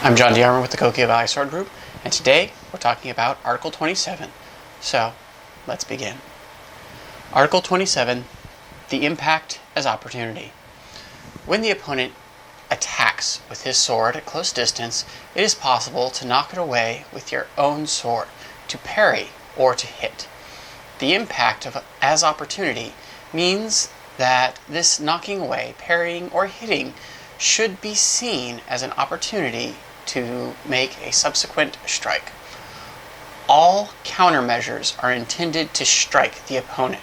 I'm John DeArmor with the Coquille Sword Group, and today we're talking about Article 27. So, let's begin. Article 27, the impact as opportunity. When the opponent attacks with his sword at close distance, it is possible to knock it away with your own sword, to parry, or to hit. The impact of as opportunity means that this knocking away, parrying, or hitting should be seen as an opportunity to make a subsequent strike. All countermeasures are intended to strike the opponent,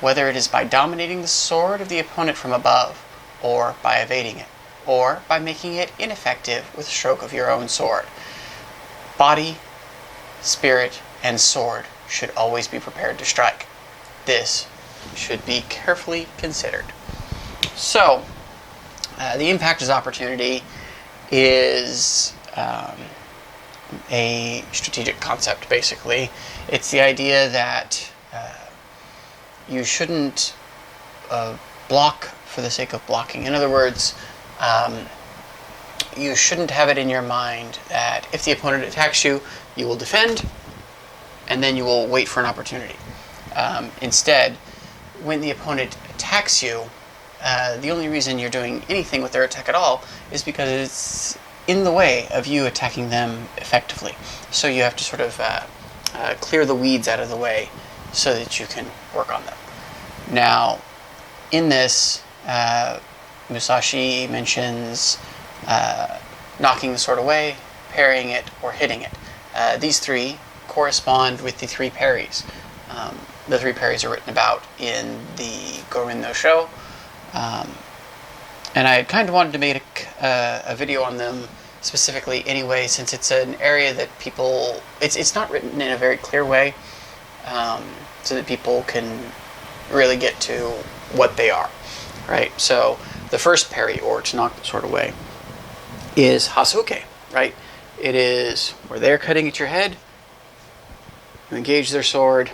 whether it is by dominating the sword of the opponent from above, or by evading it, or by making it ineffective with a stroke of your own sword. Body, spirit, and sword should always be prepared to strike. This should be carefully considered. So, the impact as opportunity is a strategic concept, basically. It's the idea that you shouldn't block for the sake of blocking. In other words, you shouldn't have it in your mind that if the opponent attacks you, you will defend, and then you will wait for an opportunity. Instead, when the opponent attacks you, the only reason you're doing anything with their attack at all is because it's in the way of you attacking them effectively. So you have to sort of clear the weeds out of the way so that you can work on them. Now, in this, Musashi mentions knocking the sword away, parrying it, or hitting it. These three correspond with the three parries. The three parries are written about in the Gorin no Sho. And I kind of wanted to make a video on them specifically anyway, since it's an area that people, it's not written in a very clear way, so that people can really get to what they are, right? So the first parry, or to knock the sword away, is hasuke, right? It is where they're cutting at your head, you engage their sword,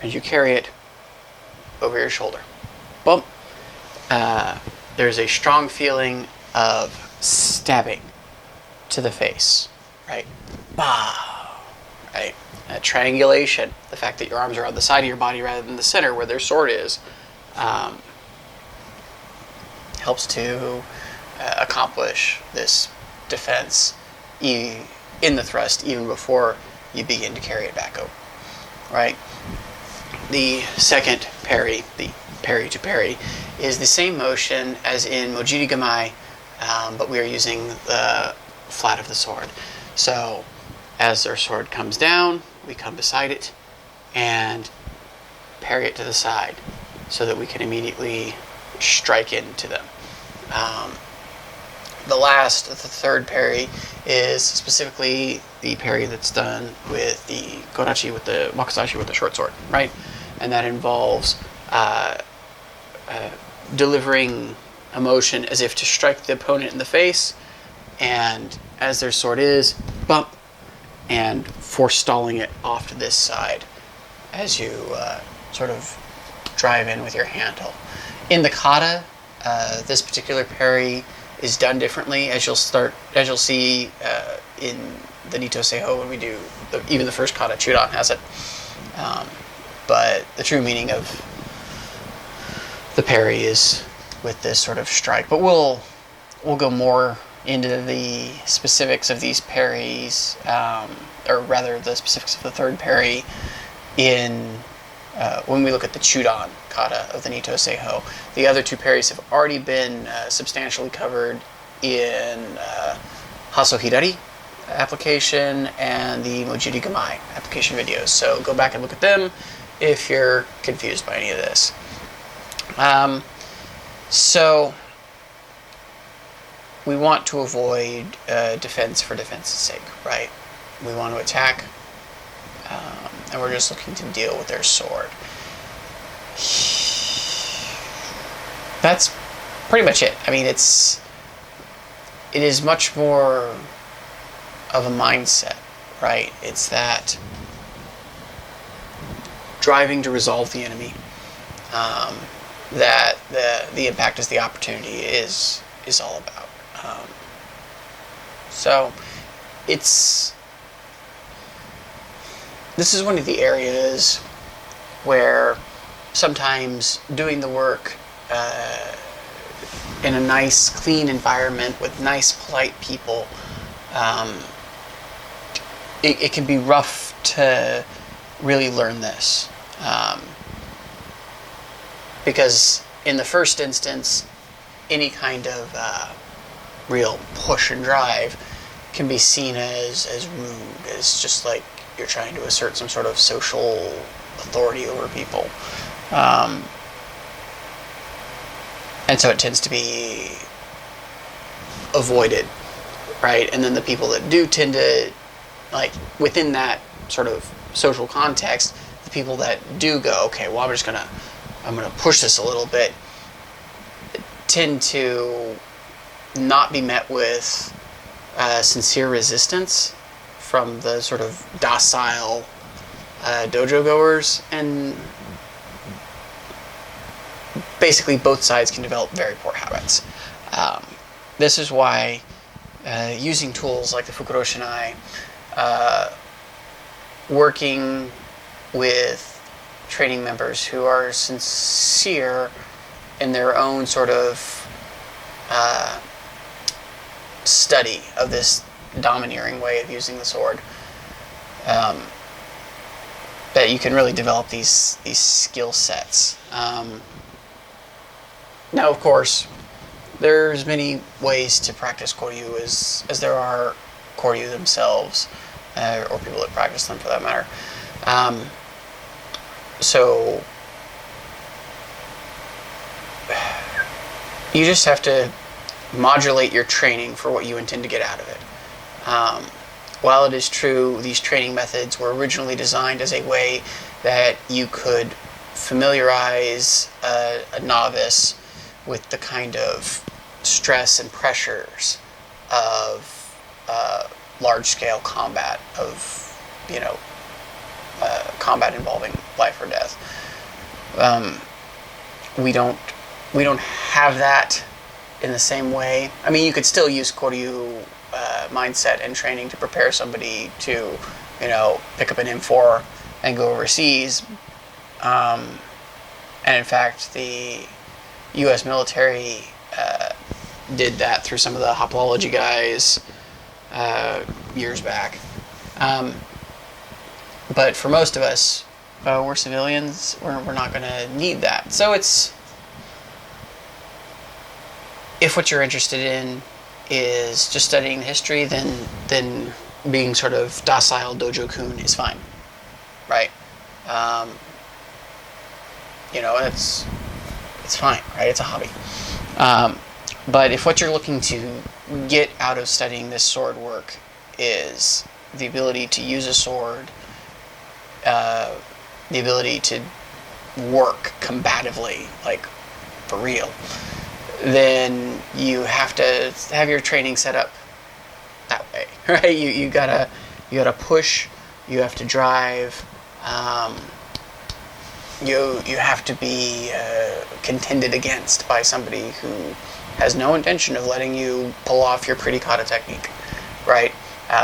and you carry it over your shoulder. Bump. There's a strong feeling of stabbing to the face, right? Bah, right? Triangulation, the fact that your arms are on the side of your body rather than the center where their sword is, helps to accomplish this defense in the thrust even before you begin to carry it back over, right? The second parry, the parry to parry, is the same motion as in Mojiri Gamai, but we are using the flat of the sword. So as their sword comes down, we come beside it and parry it to the side so that we can immediately strike into them. The third parry is specifically the parry that's done with the kodachi, with the wakizashi, with the short sword, right? And that involves delivering a motion as if to strike the opponent in the face, and as their sword is, bump, and forestalling it off to this side as you sort of drive in with your handle. In the kata, this particular parry is done differently, as you'll see in the Nito Seiho when we do even the first kata. Chudan has it, but the true meaning of the parry is with this sort of strike. But we'll go more into the specifics of these parries, or rather the specifics of the third parry in when we look at the Chudan kata of the Nito Seiho. The other two parries have already been substantially covered in Haso Hidari application and the Mojiri Gamai application videos. So go back and look at them if you're confused by any of this. So we want to avoid defense for defense's sake, right? We want to attack, and we're just looking to deal with their sword. That's pretty much it. I mean, it is much more of a mindset, right? It's that driving to resolve the enemy, that the impact is the opportunity is all about. So this is one of the areas where sometimes doing the work in a nice, clean environment with nice, polite people, it can be rough to really learn this. Because in the first instance, any kind of real push and drive can be seen as rude, as just like you're trying to assert some sort of social authority over people. And so it tends to be avoided, right? And then the people that do tend to, like, within that sort of social context, the people that do go, okay, well, I'm gonna push this a little bit, tend to not be met with sincere resistance from the sort of docile dojo goers, and basically both sides can develop very poor habits. This is why using tools like the Fukuroshinai, working with training members who are sincere in their own sort of study of this domineering way of using the sword, that you can really develop these skill sets. Now, of course, there's many ways to practice Koryu as there are Koryu themselves, or people that practice them for that matter. So you just have to modulate your training for what you intend to get out of it. While it is true these training methods were originally designed as a way that you could familiarize a novice with the kind of stress and pressures of large-scale combat, of combat involving life or death, we don't have that in the same way. I mean, you could still use Koryu mindset and training to prepare somebody to, pick up an M4 and go overseas. And in fact, the U.S. military did that through some of the hopology guys years back. But for most of us, we're civilians. We're not going to need that. So if what you're interested in is just studying history, then being sort of docile dojo-kun is fine, right? It's fine, right? It's a hobby. But if what you're looking to get out of studying this sword work is the ability to use a sword, the ability to work combatively, like for real, then you have to have your training set up that way, right? You gotta push, you have to drive, you have to be contended against by somebody who has no intention of letting you pull off your pretty kata technique, right?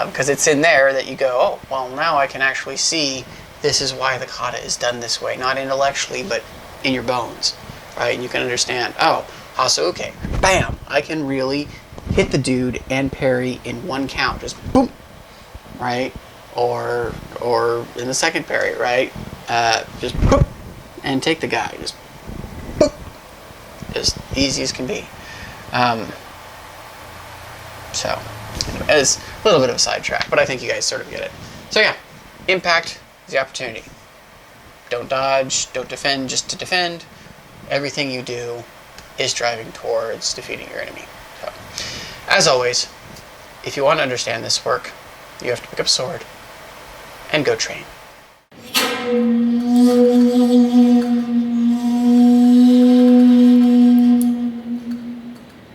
Because it's in there that you go, oh, well, now I can actually see this is why the kata is done this way, not intellectually, but in your bones, right? And you can understand, oh, Hasouke, bam, I can really hit the dude and parry in one count, just boom, right? Or in the second parry, right? Just boom, and take the guy, just boom, as easy as can be. So, it's a little bit of a sidetrack, but I think you guys sort of get it. So yeah, impact is the opportunity. Don't dodge, don't defend just to defend. Everything you do is driving towards defeating your enemy. So, as always, if you want to understand this work, you have to pick up a sword and go train.